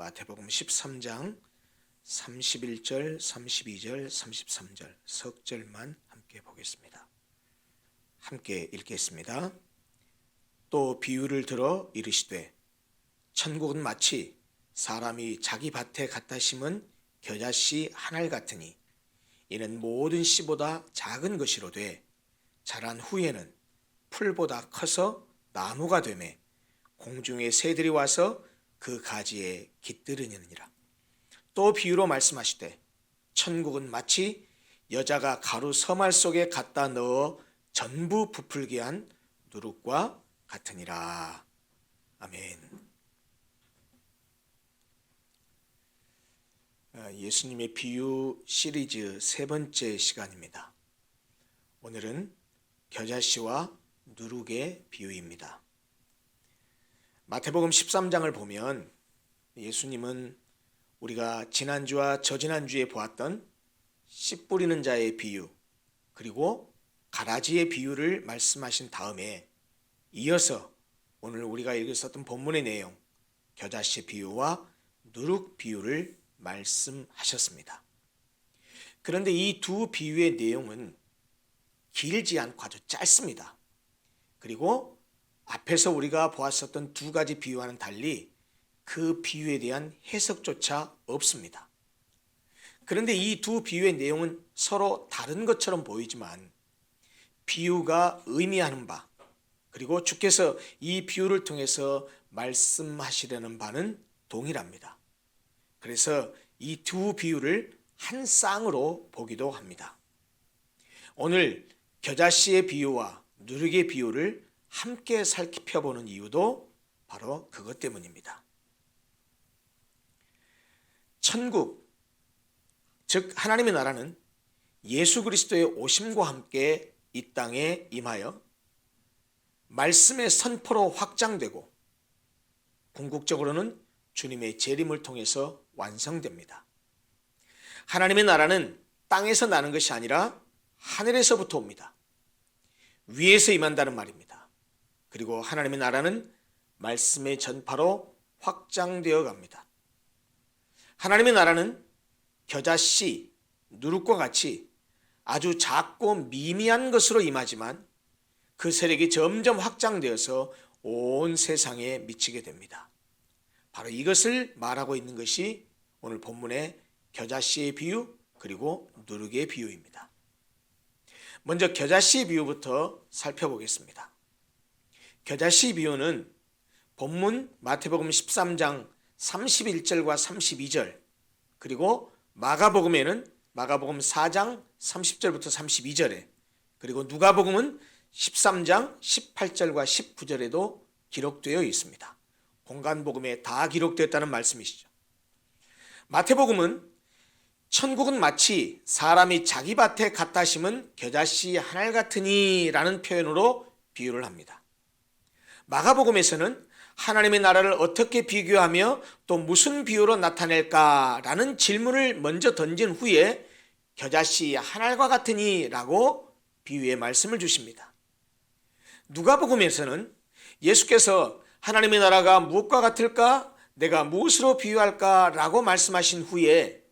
마태복음 13장 31절, 32절, 33절 석 절만 함께 보겠습니다. 함께 읽겠습니다. 또 비유를 들어 이르시되 천국은 마치 사람이 자기 밭에 갖다 심은 겨자씨 한 알 같으니 이는 모든 씨보다 작은 것이로되 자란 후에는 풀보다 커서 나무가 되매 공중의 새들이 와서 그 가지에 깃들으느니라. 또 비유로 말씀하시되 천국은 마치 여자가 가루 서말 속에 갖다 넣어 전부 부풀게 한 누룩과 같으니라. 아멘. 예수님의 비유 시리즈 세 번째 시간입니다. 오늘은 겨자씨와 누룩의 비유입니다. 마태복음 13장을 보면 예수님은 우리가 지난주와 저지난주에 보았던 씨 뿌리는 자의 비유 그리고 가라지의 비유를 말씀하신 다음에 이어서 오늘 우리가 읽었었던 본문의 내용 겨자씨 비유와 누룩 비유를 말씀하셨습니다. 그런데 이 두 비유의 내용은 길지 않고 아주 짧습니다. 그리고 앞에서 우리가 보았었던 두 가지 비유와는 달리 그 비유에 대한 해석조차 없습니다. 그런데 이 두 비유의 내용은 서로 다른 것처럼 보이지만 비유가 의미하는 바 그리고 주께서 이 비유를 통해서 말씀하시려는 바는 동일합니다. 그래서 이 두 비유를 한 쌍으로 보기도 합니다. 오늘 겨자씨의 비유와 누룩의 비유를 함께 살펴보는 이유도 바로 그것 때문입니다. 천국, 즉 하나님의 나라는 예수 그리스도의 오심과 함께 이 땅에 임하여 말씀의 선포로 확장되고 궁극적으로는 주님의 재림을 통해서 완성됩니다. 하나님의 나라는 땅에서 나는 것이 아니라 하늘에서부터 옵니다. 위에서 임한다는 말입니다. 그리고 하나님의 나라는 말씀의 전파로 확장되어 갑니다. 하나님의 나라는 겨자씨, 누룩과 같이 아주 작고 미미한 것으로 임하지만 그 세력이 점점 확장되어서 온 세상에 미치게 됩니다. 바로 이것을 말하고 있는 것이 오늘 본문의 겨자씨의 비유 그리고 누룩의 비유입니다. 먼저 겨자씨 비유부터 살펴보겠습니다. 겨자씨 비유는 본문 마태복음 13장 31절과 32절 그리고 마가복음에는 마가복음 4장 30절부터 32절에 그리고 누가복음은 13장 18절과 19절에도 기록되어 있습니다. 공간복음에 다 기록되었다는 말씀이시죠. 마태복음은 천국은 마치 사람이 자기 밭에 갖다 심은 겨자씨 한 알 같으니 라는 표현으로 비유를 합니다. 마가복음에서는 하나님의 나라를 어떻게 비교하며 또 무슨 비유로 나타낼까라는 질문을 먼저 던진 후에 겨자씨 한 알과 같으니 라고 비유의 말씀을 주십니다. 누가복음에서는 예수께서 하나님의 나라가 무엇과 같을까? 내가 무엇으로 비유할까? 라고 말씀하신 후에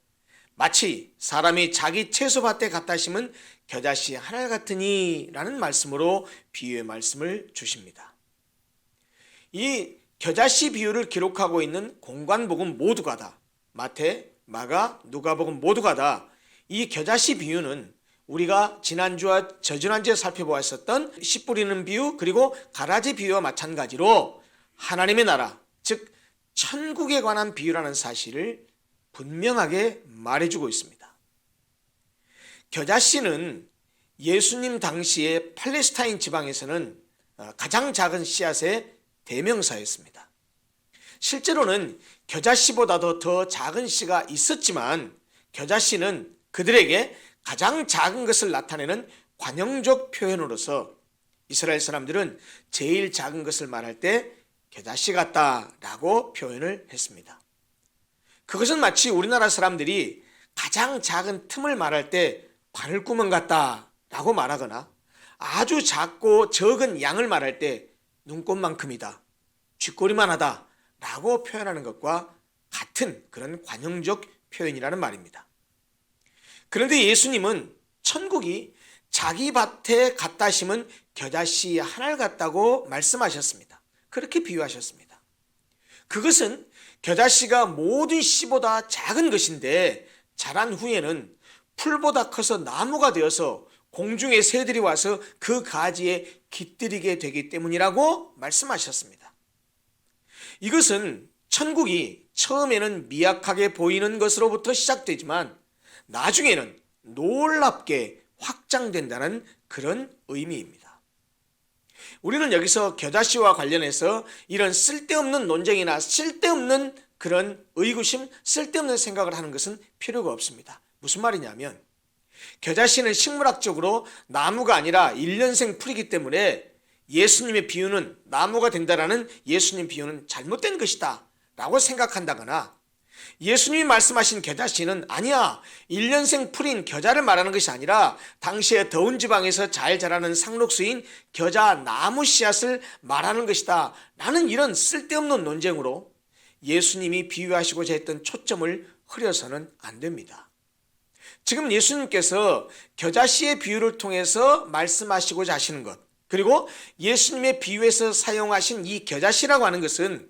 마치 사람이 자기 채소밭에 갖다 심은 겨자씨 한 알 같으니 라는 말씀으로 비유의 말씀을 주십니다. 이 겨자씨 비유를 기록하고 있는 공관복음 모두가 다 마태, 마가, 누가복음 모두가 다 이 겨자씨 비유는 우리가 지난주와 저지난주에 살펴보았었던 씨 뿌리는 비유 그리고 가라지 비유와 마찬가지로 하나님의 나라 즉 천국에 관한 비유라는 사실을 분명하게 말해주고 있습니다. 겨자씨는 예수님 당시에 팔레스타인 지방에서는 가장 작은 씨앗의 대명사였습니다. 실제로는 겨자씨보다도 더 작은 씨가 있었지만 겨자씨는 그들에게 가장 작은 것을 나타내는 관용적 표현으로서 이스라엘 사람들은 제일 작은 것을 말할 때 겨자씨 같다라고 표현을 했습니다. 그것은 마치 우리나라 사람들이 가장 작은 틈을 말할 때 바늘구멍 같다라고 말하거나 아주 작고 적은 양을 말할 때 눈꽃만큼이다, 쥐꼬리만 하다 라고 표현하는 것과 같은 같은 그런 관용적 표현이라는 말입니다. 그런데 예수님은 천국이 자기 밭에 갖다 심은 겨자씨 하나를 같다고 말씀하셨습니다. 그렇게 비유하셨습니다. 그것은 겨자씨가 모든 씨보다 작은 것인데 자란 후에는 풀보다 커서 나무가 되어서 공중의 새들이 와서 그 가지에 깃들이게 되기 때문이라고 말씀하셨습니다. 이것은 천국이 처음에는 미약하게 보이는 것으로부터 시작되지만 나중에는 놀랍게 확장된다는 그런 의미입니다. 우리는 여기서 겨자씨와 관련해서 이런 쓸데없는 논쟁이나 쓸데없는 그런 의구심, 쓸데없는 생각을 하는 것은 필요가 없습니다. 무슨 말이냐면 겨자씨는 식물학적으로 나무가 아니라 1년생 풀이기 때문에 예수님의 비유는 나무가 된다라는 예수님 비유는 잘못된 것이다 라고 생각한다거나 예수님이 말씀하신 겨자씨는 아니야 1년생 풀인 겨자를 말하는 것이 아니라 당시에 더운 지방에서 잘 자라는 상록수인 겨자 나무 씨앗을 말하는 것이다 라는 이런 쓸데없는 논쟁으로 예수님이 비유하시고자 했던 초점을 흐려서는 안 됩니다. 지금 예수님께서 겨자씨의 비유를 통해서 말씀하시고자 하시는 것, 그리고 예수님의 비유에서 사용하신 이 겨자씨라고 하는 것은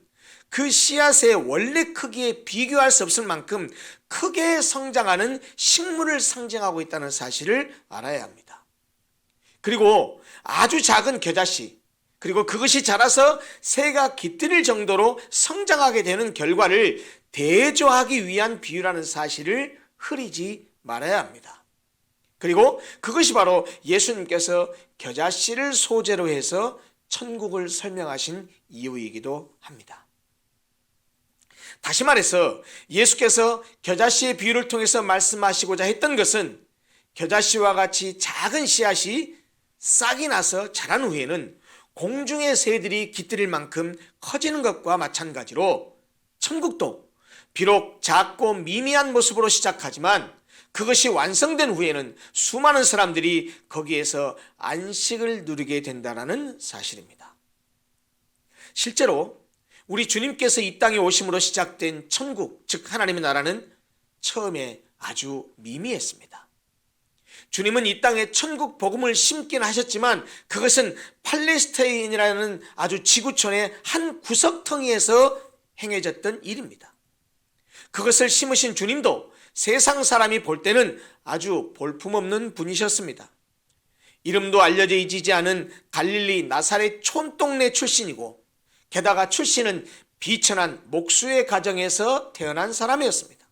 그 씨앗의 원래 크기에 비교할 수 없을 만큼 크게 성장하는 식물을 상징하고 있다는 사실을 알아야 합니다. 그리고 아주 작은 겨자씨, 그리고 그것이 자라서 새가 깃들일 정도로 성장하게 되는 결과를 대조하기 위한 비유라는 사실을 흐리지 말아야 합니다. 그리고 그것이 바로 예수님께서 겨자씨를 소재로 해서 천국을 설명하신 이유이기도 합니다. 다시 말해서 예수께서 겨자씨의 비유를 통해서 말씀하시고자 했던 것은 겨자씨와 같이 작은 씨앗이 싹이 나서 자란 후에는 공중의 새들이 깃들일 만큼 커지는 것과 마찬가지로 천국도 비록 작고 미미한 모습으로 시작하지만 그것이 완성된 후에는 수많은 사람들이 거기에서 안식을 누리게 된다는 사실입니다. 실제로 우리 주님께서 이 땅에 오심으로 시작된 천국, 즉 하나님의 나라는 처음에 아주 미미했습니다. 주님은 이 땅에 천국 복음을 심긴 하셨지만 그것은 팔레스타인이라는 아주 지구촌의 한 구석텅이에서 행해졌던 일입니다. 그것을 심으신 주님도 세상 사람이 볼 때는 아주 볼품없는 분이셨습니다. 이름도 알려지지 않은 갈릴리 나사렛 촌동네 출신이고 게다가 출신은 비천한 목수의 가정에서 태어난 사람이었습니다.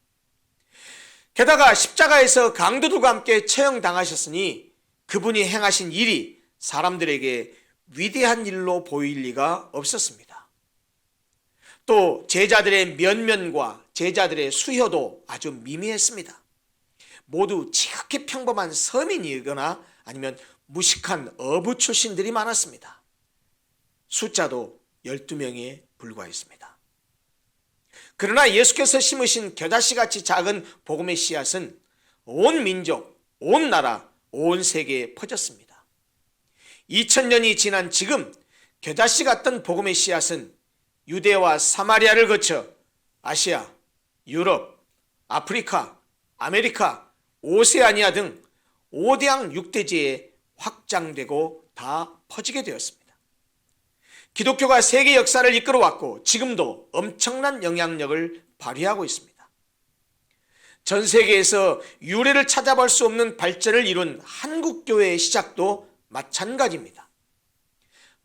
게다가 십자가에서 강도들과 함께 처형당하셨으니 그분이 행하신 일이 사람들에게 위대한 일로 보일 리가 없었습니다. 또 제자들의 면면과 제자들의 수효도 아주 미미했습니다. 모두 지극히 평범한 서민이거나 아니면 무식한 어부 출신들이 많았습니다. 숫자도 12명에 불과했습니다. 그러나 예수께서 심으신 겨자씨같이 작은 복음의 씨앗은 온 민족, 온 나라, 온 세계에 퍼졌습니다. 2000년이 지난 지금 겨자씨 같던 복음의 씨앗은 유대와 사마리아를 거쳐 아시아, 유럽, 아프리카, 아메리카, 오세아니아 등 5대양 6대지에 확장되고 다 퍼지게 되었습니다. 기독교가 세계 역사를 이끌어왔고 지금도 엄청난 영향력을 발휘하고 있습니다. 전 세계에서 유래를 찾아볼 수 없는 발전을 이룬 한국교회의 시작도 마찬가지입니다.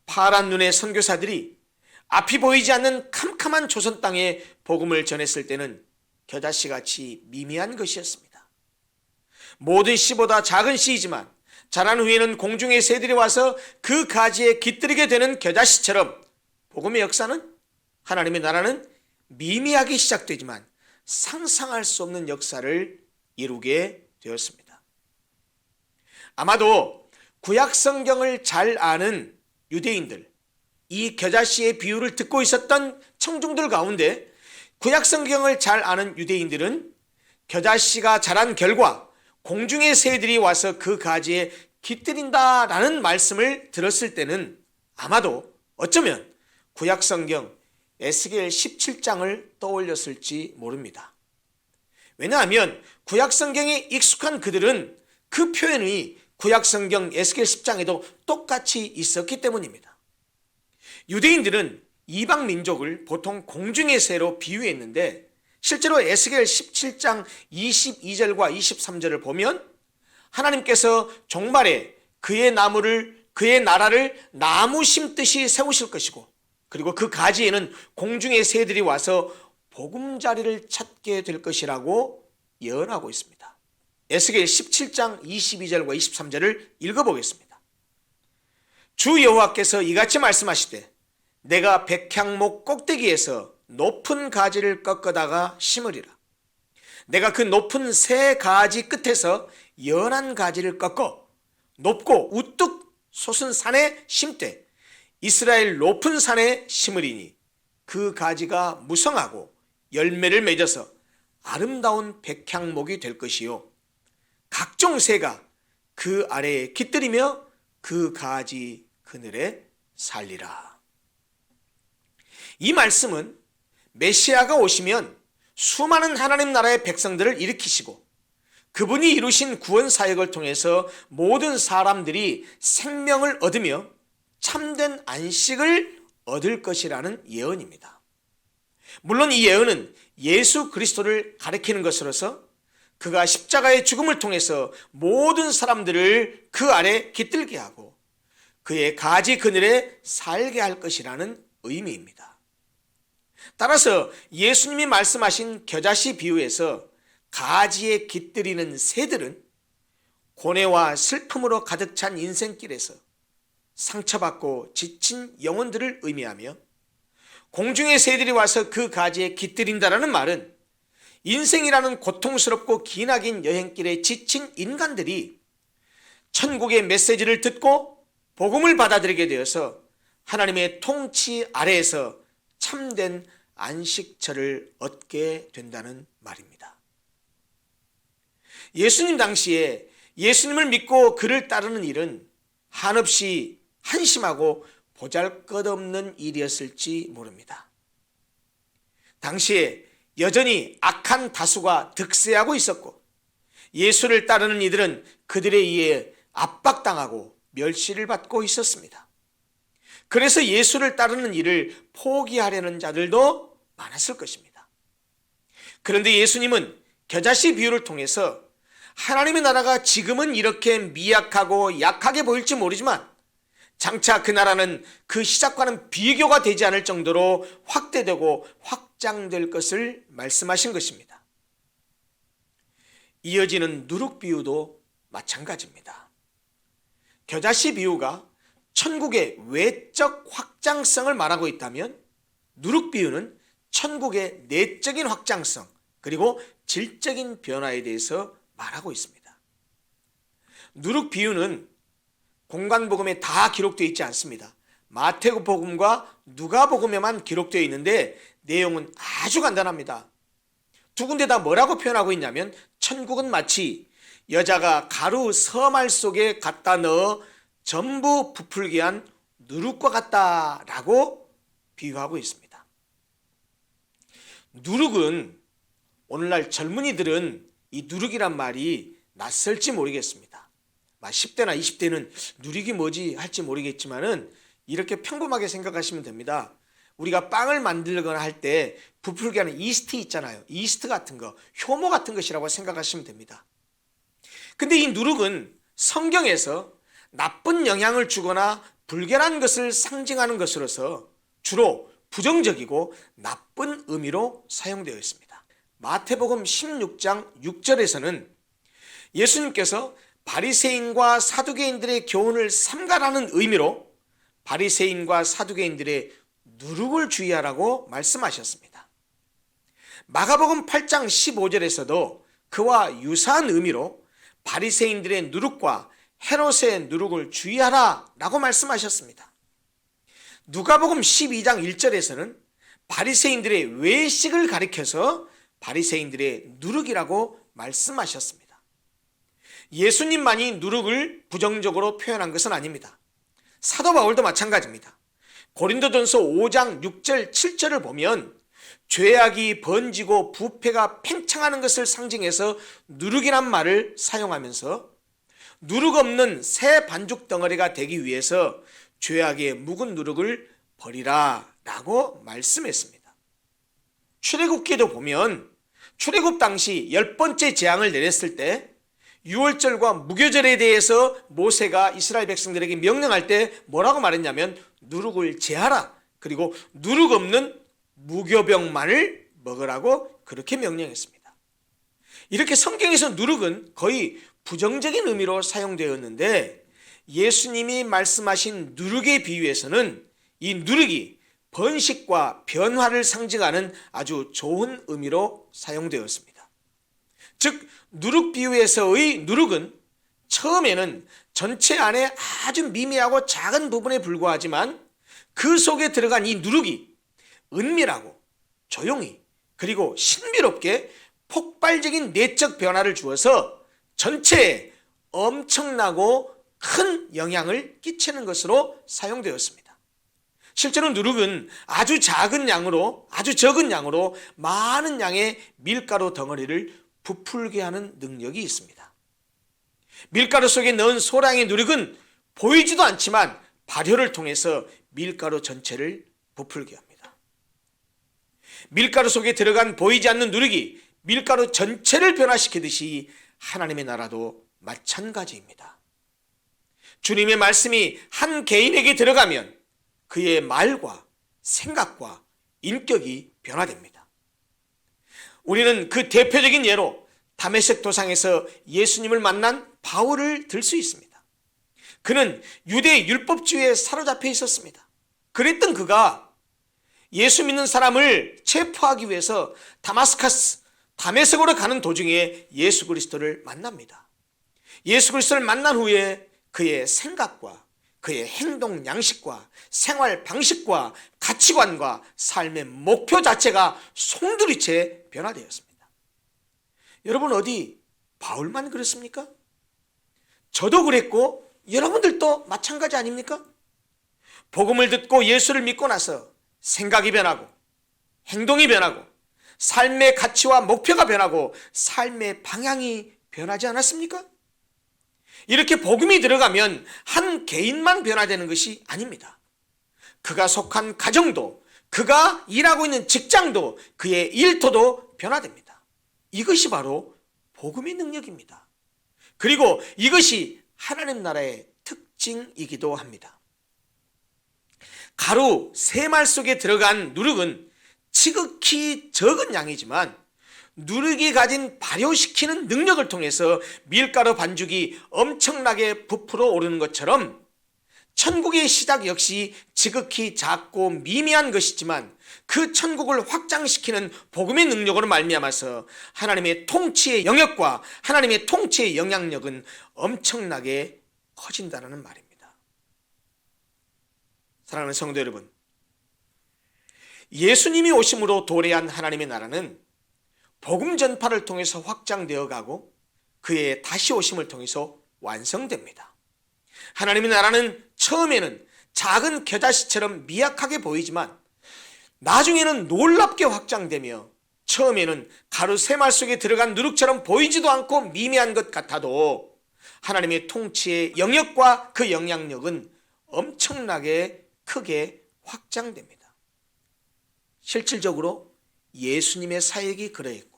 파란 눈의 선교사들이 앞이 보이지 않는 캄캄한 조선 땅에 복음을 전했을 때는 겨자씨같이 미미한 것이었습니다. 모든 씨보다 작은 씨이지만 자란 후에는 공중의 새들이 와서 그 가지에 깃들이게 되는 겨자씨처럼 복음의 역사는, 하나님의 나라는 미미하게 시작되지만 상상할 수 없는 역사를 이루게 되었습니다. 아마도 구약 성경을 잘 아는 유대인들, 이 겨자씨의 비유를 듣고 있었던 청중들 가운데 구약 성경을 잘 아는 유대인들은 겨자씨가 자란 결과 공중의 새들이 와서 그 가지에 깃들인다라는 말씀을 들었을 때는 아마도 어쩌면 구약 성경 에스겔 17장을 떠올렸을지 모릅니다. 왜냐하면 구약성경에 익숙한 그들은 그 표현이 구약성경 에스겔 10장에도 똑같이 있었기 때문입니다. 유대인들은 이방 민족을 보통 공중의 새로 비유했는데 실제로 에스겔 17장 22절과 23절을 보면 하나님께서 종말에 그의 나라를 나무 심듯이 세우실 것이고 그리고 그 가지에는 공중의 새들이 와서 보금자리를 찾게 될 것이라고 예언하고 있습니다. 에스겔 17장 22절과 23절을 읽어보겠습니다. 주 여호와께서 이같이 말씀하시되 내가 백향목 꼭대기에서 높은 가지를 꺾어다가 심으리라. 내가 그 높은 새 가지 끝에서 연한 가지를 꺾어 높고 우뚝 솟은 산에 심되 이스라엘 높은 산에 심으리니 그 가지가 무성하고 열매를 맺어서 아름다운 백향목이 될 것이요 각종 새가 그 아래에 깃들이며 그 가지 그늘에 살리라. 이 말씀은 메시아가 오시면 수많은 하나님 나라의 백성들을 일으키시고 그분이 이루신 구원 사역을 통해서 모든 사람들이 생명을 얻으며 참된 안식을 얻을 것이라는 예언입니다. 물론 이 예언은 예수 그리스도를 가리키는 것으로서 그가 십자가의 죽음을 통해서 모든 사람들을 그 아래 깃들게 하고 그의 가지 그늘에 살게 할 것이라는 의미입니다. 따라서 예수님이 말씀하신 겨자씨 비유에서 가지에 깃들이는 새들은 고뇌와 슬픔으로 가득 찬 인생길에서 상처받고 지친 영혼들을 의미하며 공중의 새들이 와서 그 가지에 깃들인다라는 말은 인생이라는 고통스럽고 기나긴 여행길에 지친 인간들이 천국의 메시지를 듣고 복음을 받아들이게 되어서 하나님의 통치 아래에서 참된 안식처를 얻게 된다는 말입니다. 예수님 당시에 예수님을 믿고 그를 따르는 일은 한없이 한심하고 보잘것없는 일이었을지 모릅니다. 당시에 여전히 악한 다수가 득세하고 있었고 예수를 따르는 이들은 그들에 의해 압박당하고 멸시를 받고 있었습니다. 그래서 예수를 따르는 일을 포기하려는 자들도 많았을 것입니다. 그런데 예수님은 겨자씨 비유를 통해서 하나님의 나라가 지금은 이렇게 미약하고 약하게 보일지 모르지만 장차 그 나라는 그 시작과는 비교가 되지 않을 정도로 확대되고 확장될 것을 말씀하신 것입니다. 이어지는 누룩 비유도 마찬가지입니다. 겨자씨 비유가 천국의 외적 확장성을 말하고 있다면 누룩 비유는 천국의 내적인 확장성 그리고 질적인 변화에 대해서 말하고 있습니다. 누룩 비유는 공관복음에 다 기록되어 있지 않습니다. 마태복음과 누가복음에만 기록되어 있는데 내용은 아주 간단합니다. 두 군데 다 뭐라고 표현하고 있냐면 천국은 마치 여자가 가루 서말 속에 갖다 넣어 전부 부풀게 한 누룩과 같다라고 비유하고 있습니다. 누룩은 오늘날 젊은이들은 이 누룩이란 말이 낯설지 모르겠습니다. 10대나 20대는 누룩이 뭐지 할지 모르겠지만은 이렇게 평범하게 생각하시면 됩니다. 우리가 빵을 만들거나 할 때 부풀게 하는 이스트 있잖아요. 이스트 같은 거, 효모 같은 것이라고 생각하시면 됩니다. 근데 이 누룩은 성경에서 나쁜 영향을 주거나 불결한 것을 상징하는 것으로서 주로 부정적이고 나쁜 의미로 사용되어 있습니다. 마태복음 16장 6절에서는 예수님께서 바리새인과 사두개인들의 교훈을 삼가라는 의미로 바리새인과 사두개인들의 누룩을 주의하라고 말씀하셨습니다. 마가복음 8장 15절에서도 그와 유사한 의미로 바리새인들의 누룩과 헤롯의 누룩을 주의하라 라고 말씀하셨습니다. 누가복음 12장 1절에서는 바리새인들의 외식을 가리켜서 바리새인들의 누룩이라고 말씀하셨습니다. 예수님만이 누룩을 부정적으로 표현한 것은 아닙니다. 사도 바울도 마찬가지입니다. 고린도전서 5장 6절 7절을 보면 죄악이 번지고 부패가 팽창하는 것을 상징해서 누룩이란 말을 사용하면서 누룩 없는 새 반죽 덩어리가 되기 위해서 죄악의 묵은 누룩을 버리라 라고 말씀했습니다. 출애굽기도 보면 출애굽 당시 10번째 재앙을 내렸을 때 유월절과 무교절에 대해서 모세가 이스라엘 백성들에게 명령할 때 뭐라고 말했냐면 누룩을 제하라, 그리고 누룩 없는 무교병만을 먹으라고 그렇게 명령했습니다. 이렇게 성경에서 누룩은 거의 부정적인 의미로 사용되었는데 예수님이 말씀하신 누룩의 비유에서는 이 누룩이 번식과 변화를 상징하는 아주 좋은 의미로 사용되었습니다. 즉 누룩 비유에서의 누룩은 처음에는 전체 안에 아주 미미하고 작은 부분에 불과하지만 그 속에 들어간 이 누룩이 은밀하고 조용히 그리고 신비롭게 폭발적인 내적 변화를 주어서 전체에 엄청나고 큰 영향을 끼치는 것으로 사용되었습니다. 실제로 누룩은 아주 작은 양으로, 아주 적은 양으로 많은 양의 밀가루 덩어리를 부풀게 하는 능력이 있습니다. 밀가루 속에 넣은 소량의 누룩은 보이지도 않지만 발효를 통해서 밀가루 전체를 부풀게 합니다. 밀가루 속에 들어간 보이지 않는 누룩이 밀가루 전체를 변화시키듯이 하나님의 나라도 마찬가지입니다. 주님의 말씀이 한 개인에게 들어가면 그의 말과 생각과 인격이 변화됩니다. 우리는 그 대표적인 예로 다메섹 도상에서 예수님을 만난 바울을 들 수 있습니다. 그는 유대 율법주의에 사로잡혀 있었습니다. 그랬던 그가 예수 믿는 사람을 체포하기 위해서 다메섹으로 가는 도중에 예수 그리스도를 만납니다. 예수 그리스도를 만난 후에 그의 생각과 그의 행동 양식과 생활 방식과 가치관과 삶의 목표 자체가 송두리째 변화되었습니다. 여러분 어디 바울만 그렇습니까? 저도 그랬고 여러분들도 마찬가지 아닙니까? 복음을 듣고 예수를 믿고 나서 생각이 변하고 행동이 변하고 삶의 가치와 목표가 변하고 삶의 방향이 변하지 않았습니까? 이렇게 복음이 들어가면 한 개인만 변화되는 것이 아닙니다. 그가 속한 가정도, 그가 일하고 있는 직장도, 그의 일터도 변화됩니다. 이것이 바로 복음의 능력입니다. 그리고 이것이 하나님 나라의 특징이기도 합니다. 가루 3말 속에 들어간 누룩은 지극히 적은 양이지만 누룩이 가진 발효시키는 능력을 통해서 밀가루 반죽이 엄청나게 부풀어 오르는 것처럼 천국의 시작 역시 지극히 작고 미미한 것이지만 그 천국을 확장시키는 복음의 능력으로 말미암아서 하나님의 통치의 영역과 하나님의 통치의 영향력은 엄청나게 커진다는 말입니다. 사랑하는 성도 여러분, 예수님이 오심으로 도래한 하나님의 나라는 복음 전파를 통해서 확장되어 가고 그의 다시 오심을 통해서 완성됩니다. 하나님의 나라는 처음에는 작은 겨자씨처럼 미약하게 보이지만 나중에는 놀랍게 확장되며 처음에는 가루 3말 속에 들어간 누룩처럼 보이지도 않고 미미한 것 같아도 하나님의 통치의 영역과 그 영향력은 엄청나게 크게 확장됩니다. 실질적으로 예수님의 사역이 그러했고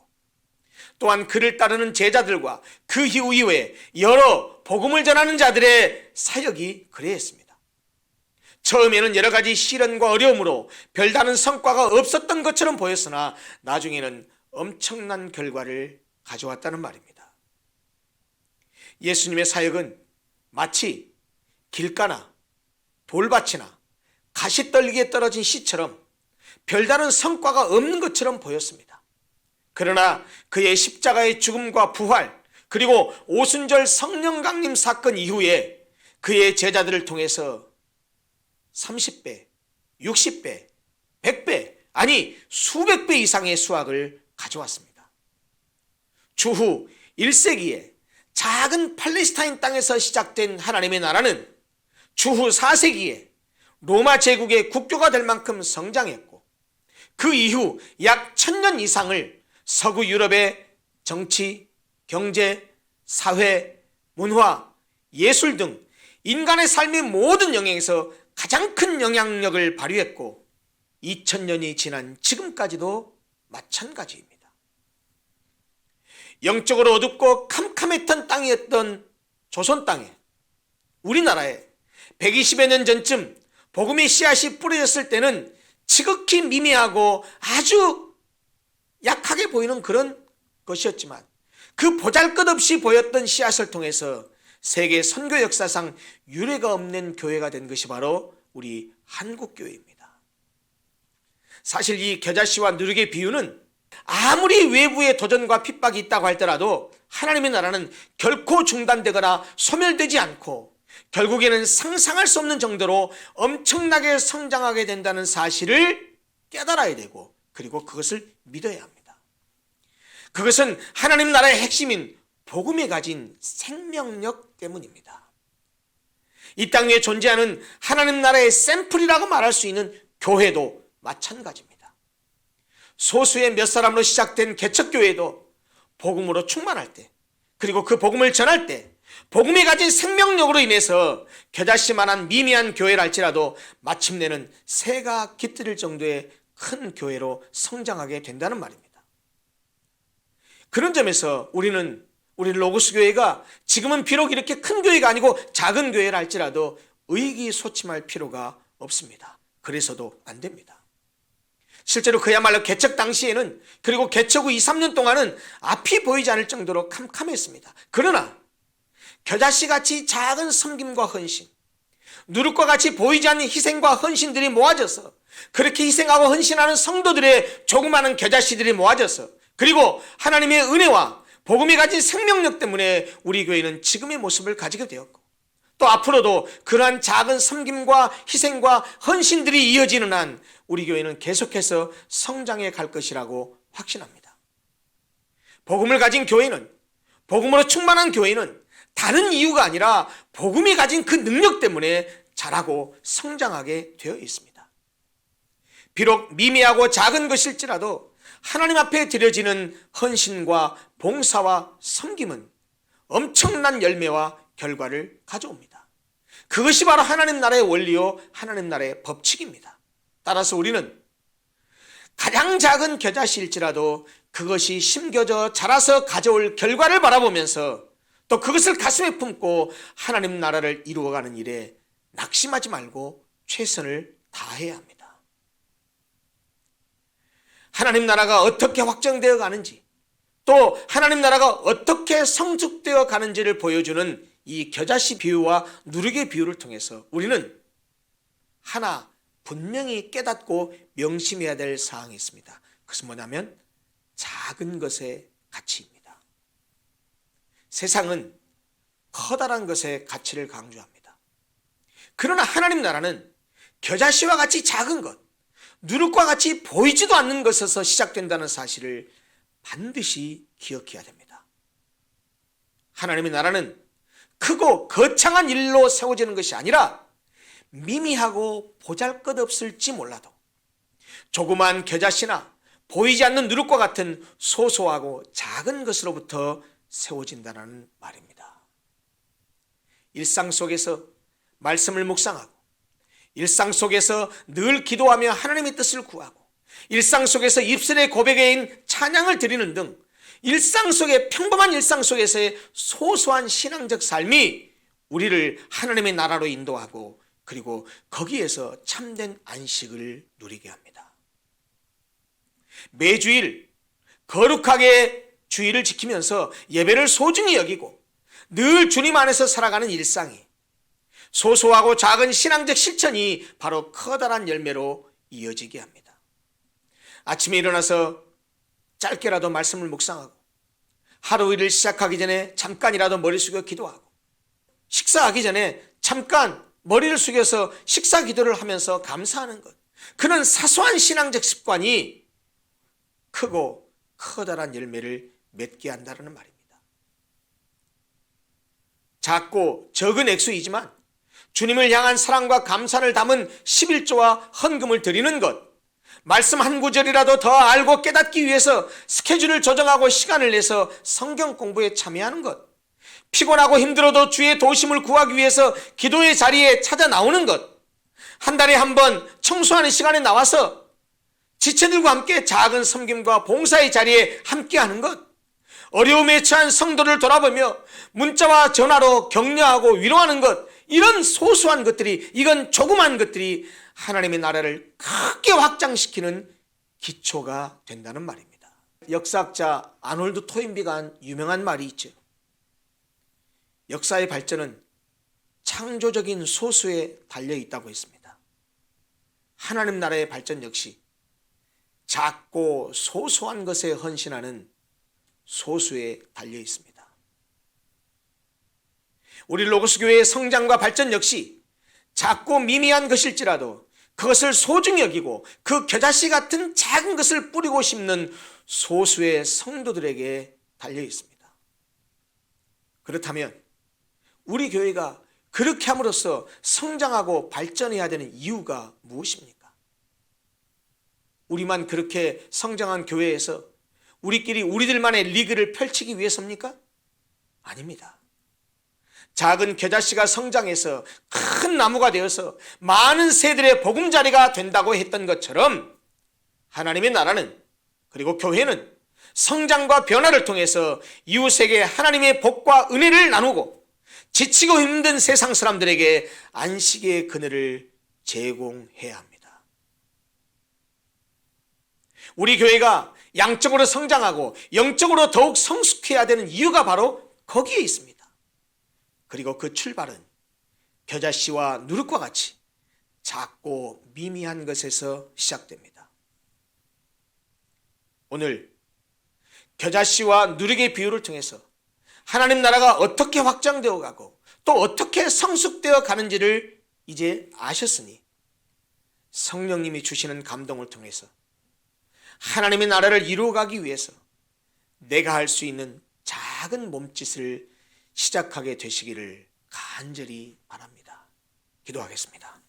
또한 그를 따르는 제자들과 그 이후에 여러 복음을 전하는 자들의 사역이 그러했습니다. 처음에는 여러 가지 시련과 어려움으로 별다른 성과가 없었던 것처럼 보였으나 나중에는 엄청난 결과를 가져왔다는 말입니다. 예수님의 사역은 마치 길가나 돌밭이나 가시떨기에 떨어진 씨처럼 별다른 성과가 없는 것처럼 보였습니다. 그러나 그의 십자가의 죽음과 부활 그리고 오순절 성령 강림 사건 이후에 그의 제자들을 통해서 30배, 60배, 100배 아니 수백 배 이상의 수확을 가져왔습니다. 주후 1세기에 작은 팔레스타인 땅에서 시작된 하나님의 나라는 주후 4세기에 로마 제국의 국교가 될 만큼 성장했고 그 이후 약 1000년 이상을 서구 유럽의 정치, 경제, 사회, 문화, 예술 등 인간의 삶의 모든 영역에서 가장 큰 영향력을 발휘했고 2000년이 지난 지금까지도 마찬가지입니다. 영적으로 어둡고 캄캄했던 땅이었던 조선 땅에 우리나라에 120여 년 전쯤 복음의 씨앗이 뿌려졌을 때는 지극히 미미하고 아주 약하게 보이는 그런 것이었지만 그 보잘것없이 보였던 씨앗을 통해서 세계 선교 역사상 유례가 없는 교회가 된 것이 바로 우리 한국교회입니다. 사실 이 겨자씨와 누룩의 비유는 아무리 외부의 도전과 핍박이 있다고 할지라도 하나님의 나라는 결코 중단되거나 소멸되지 않고 결국에는 상상할 수 없는 정도로 엄청나게 성장하게 된다는 사실을 깨달아야 되고 그리고 그것을 믿어야 합니다. 그것은 하나님 나라의 핵심인 복음에 가진 생명력 때문입니다. 이 땅 위에 존재하는 하나님 나라의 샘플이라고 말할 수 있는 교회도 마찬가지입니다. 소수의 몇 사람으로 시작된 개척교회도 복음으로 충만할 때 그리고 그 복음을 전할 때 복음이 가진 생명력으로 인해서 겨자씨만한 미미한 교회랄지라도 마침내는 새가 깃들일 정도의 큰 교회로 성장하게 된다는 말입니다. 그런 점에서 우리 로고스 교회가 지금은 비록 이렇게 큰 교회가 아니고 작은 교회라 할지라도 의기소침할 필요가 없습니다. 그래서도 안 됩니다. 실제로 그야말로 개척 당시에는 그리고 개척 후 2, 3년 동안은 앞이 보이지 않을 정도로 캄캄했습니다. 그러나 겨자씨같이 작은 섬김과 헌신, 누룩과 같이 보이지 않는 희생과 헌신들이 모아져서 그렇게 희생하고 헌신하는 성도들의 조그마한 겨자씨들이 모아져서 그리고 하나님의 은혜와 복음이 가진 생명력 때문에 우리 교회는 지금의 모습을 가지게 되었고 또 앞으로도 그러한 작은 섬김과 희생과 헌신들이 이어지는 한 우리 교회는 계속해서 성장해 갈 것이라고 확신합니다. 복음을 가진 교회는, 복음으로 충만한 교회는 다른 이유가 아니라 복음이 가진 그 능력 때문에 자라고 성장하게 되어 있습니다. 비록 미미하고 작은 것일지라도 하나님 앞에 드려지는 헌신과 봉사와 섬김은 엄청난 열매와 결과를 가져옵니다. 그것이 바로 하나님 나라의 원리요 하나님 나라의 법칙입니다. 따라서 우리는 가장 작은 겨자씨일지라도 그것이 심겨져 자라서 가져올 결과를 바라보면서 또 그것을 가슴에 품고 하나님 나라를 이루어가는 일에 낙심하지 말고 최선을 다해야 합니다. 하나님 나라가 어떻게 확정되어 가는지 또 하나님 나라가 어떻게 성숙되어 가는지를 보여주는 이 겨자씨 비유와 누룩의 비유를 통해서 우리는 하나 분명히 깨닫고 명심해야 될 사항이 있습니다. 그것은 뭐냐면 작은 것의 가치입니다. 세상은 커다란 것의 가치를 강조합니다. 그러나 하나님 나라는 겨자씨와 같이 작은 것, 누룩과 같이 보이지도 않는 것에서 시작된다는 사실을 반드시 기억해야 됩니다. 하나님의 나라는 크고 거창한 일로 세워지는 것이 아니라 미미하고 보잘것없을지 몰라도 조그만 겨자씨나 보이지 않는 누룩과 같은 소소하고 작은 것으로부터 세워진다는 말입니다. 일상 속에서 말씀을 묵상하고 일상 속에서 늘 기도하며 하나님의 뜻을 구하고 일상 속에서 입술의 고백에인 찬양을 드리는 등 일상 속의 평범한 일상 속에서의 소소한 신앙적 삶이 우리를 하나님의 나라로 인도하고 그리고 거기에서 참된 안식을 누리게 합니다. 매주일 거룩하게 주일을 지키면서 예배를 소중히 여기고 늘 주님 안에서 살아가는 일상이 소소하고 작은 신앙적 실천이 바로 커다란 열매로 이어지게 합니다. 아침에 일어나서 짧게라도 말씀을 묵상하고 하루 일을 시작하기 전에 잠깐이라도 머리 숙여 기도하고 식사하기 전에 잠깐 머리를 숙여서 식사 기도를 하면서 감사하는 것, 그런 사소한 신앙적 습관이 크고 커다란 열매를 맺게 한다는 말입니다. 작고 적은 액수이지만 주님을 향한 사랑과 감사를 담은 11조와 헌금을 드리는 것, 말씀 한 구절이라도 더 알고 깨닫기 위해서 스케줄을 조정하고 시간을 내서 성경 공부에 참여하는 것, 피곤하고 힘들어도 주의 도심을 구하기 위해서 기도의 자리에 찾아 나오는 것, 한 달에 한 번 청소하는 시간에 나와서 지체들과 함께 작은 섬김과 봉사의 자리에 함께하는 것, 어려움에 처한 성도를 돌아보며 문자와 전화로 격려하고 위로하는 것, 이런 소소한 것들이, 이건 조그만 것들이 하나님의 나라를 크게 확장시키는 기초가 된다는 말입니다. 역사학자 아놀드 토인비가 한 유명한 말이 있죠. 역사의 발전은 창조적인 소수에 달려 있다고 했습니다. 하나님 나라의 발전 역시 작고 소소한 것에 헌신하는 소수에 달려 있습니다. 우리 로고스 교회의 성장과 발전 역시 작고 미미한 것일지라도 그것을 소중히 여기고 그 겨자씨 같은 작은 것을 뿌리고 심는 소수의 성도들에게 달려 있습니다. 그렇다면 우리 교회가 그렇게 함으로써 성장하고 발전해야 되는 이유가 무엇입니까? 우리만 그렇게 성장한 교회에서 우리끼리 우리들만의 리그를 펼치기 위해서입니까? 아닙니다. 작은 겨자씨가 성장해서 큰 나무가 되어서 많은 새들의 보금자리가 된다고 했던 것처럼 하나님의 나라는, 그리고 교회는 성장과 변화를 통해서 이웃에게 하나님의 복과 은혜를 나누고 지치고 힘든 세상 사람들에게 안식의 그늘을 제공해야 합니다. 우리 교회가 양적으로 성장하고 영적으로 더욱 성숙해야 되는 이유가 바로 거기에 있습니다. 그리고 그 출발은 겨자씨와 누룩과 같이 작고 미미한 것에서 시작됩니다. 오늘 겨자씨와 누룩의 비유를 통해서 하나님 나라가 어떻게 확장되어 가고 또 어떻게 성숙되어 가는지를 이제 아셨으니 성령님이 주시는 감동을 통해서 하나님의 나라를 이루어가기 위해서 내가 할 수 있는 작은 몸짓을 시작하게 되시기를 간절히 바랍니다. 기도하겠습니다.